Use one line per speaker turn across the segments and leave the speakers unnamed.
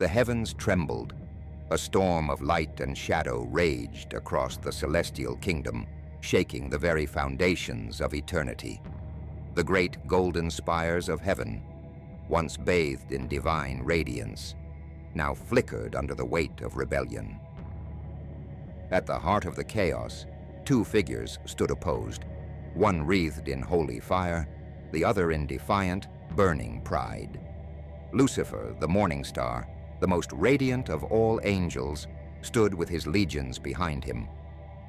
The heavens trembled. A storm of light and shadow raged across the celestial kingdom, shaking the very foundations of eternity. The great golden spires of heaven, once bathed in divine radiance, now flickered under the weight of rebellion. At the heart of the chaos, two figures stood opposed, one wreathed in holy fire, the other in defiant, burning pride. Lucifer, the morning star, the most radiant of all angels, stood with his legions behind him.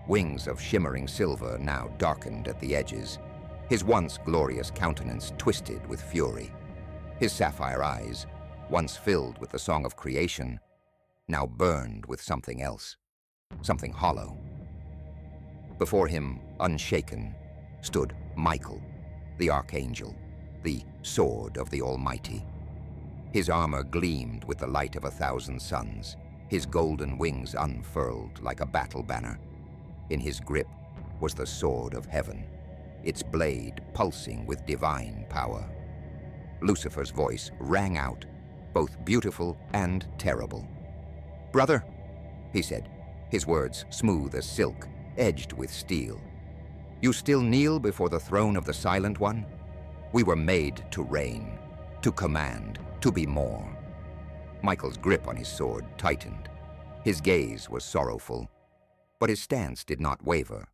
Wings of shimmering silver now darkened at the edges, his once glorious countenance twisted with fury. His sapphire eyes, once filled with the song of creation, now burned with something else, something hollow. Before him, unshaken, stood Michael, the Archangel, the sword of the Almighty. His armor gleamed with the light of 1,000 suns, his golden wings unfurled like a battle banner. In his grip was the sword of heaven, its blade pulsing with divine power. Lucifer's voice rang out, both beautiful and terrible. "Brother," he said, his words smooth as silk, edged with steel. "You still kneel before the throne of the Silent One? We were made to reign, to command, to be more." Michael's grip on his sword tightened. His gaze was sorrowful, but his stance did not waver.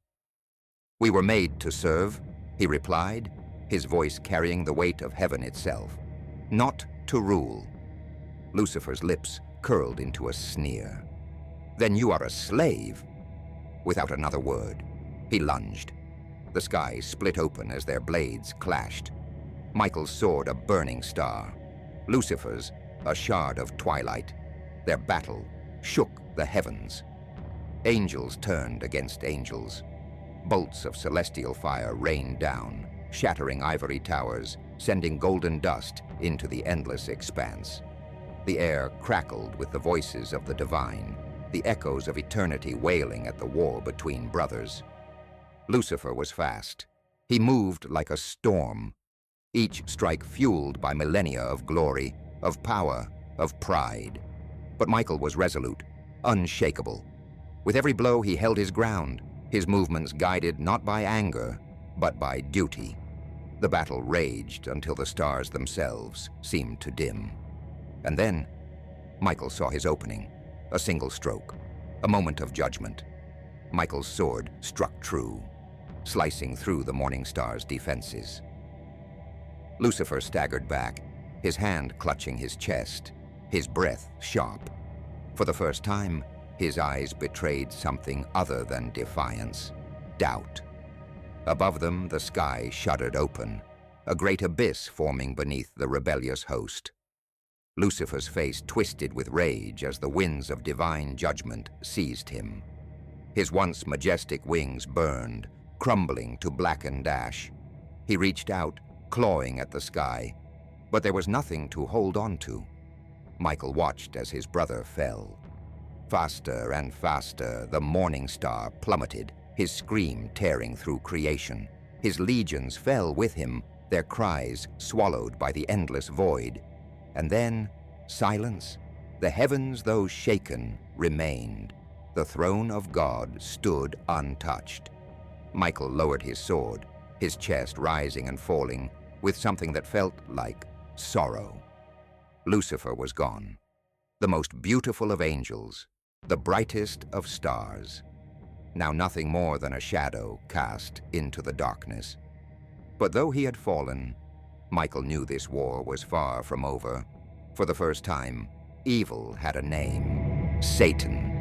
"We were made to serve," he replied, his voice carrying the weight of heaven itself, "not to rule." Lucifer's lips curled into a sneer. "Then you are a slave." Without another word, he lunged. The sky split open as their blades clashed. Michael's sword a burning star, Lucifer's a shard of twilight. Their battle shook the heavens. Angels turned against angels. Bolts of celestial fire rained down, shattering ivory towers, sending golden dust into the endless expanse. The air crackled with the voices of the divine, the echoes of eternity wailing at the war between brothers. Lucifer was fast. He moved like a storm, each strike fueled by millennia of glory, of power, of pride. But Michael was resolute, unshakable. With every blow he held his ground, his movements guided not by anger, but by duty. The battle raged until the stars themselves seemed to dim. And then, Michael saw his opening, a single stroke, a moment of judgment. Michael's sword struck true, slicing through the morning star's defenses. Lucifer staggered back, his hand clutching his chest, his breath sharp. For the first time, his eyes betrayed something other than defiance, doubt. Above them, the sky shuddered open, a great abyss forming beneath the rebellious host. Lucifer's face twisted with rage as the winds of divine judgment seized him. His once majestic wings burned, crumbling to blackened ash. He reached out, clawing at the sky, but there was nothing to hold on to. Michael watched as his brother fell. Faster and faster, the morning star plummeted, his scream tearing through creation. His legions fell with him, their cries swallowed by the endless void. And then, silence. The heavens, though shaken, remained. The throne of God stood untouched. Michael lowered his sword, his chest rising and falling with something that felt like sorrow. Lucifer was gone, the most beautiful of angels, the brightest of stars. Now nothing more than a shadow cast into the darkness. But though he had fallen, Michael knew this war was far from over. For the first time, evil had a name: Satan.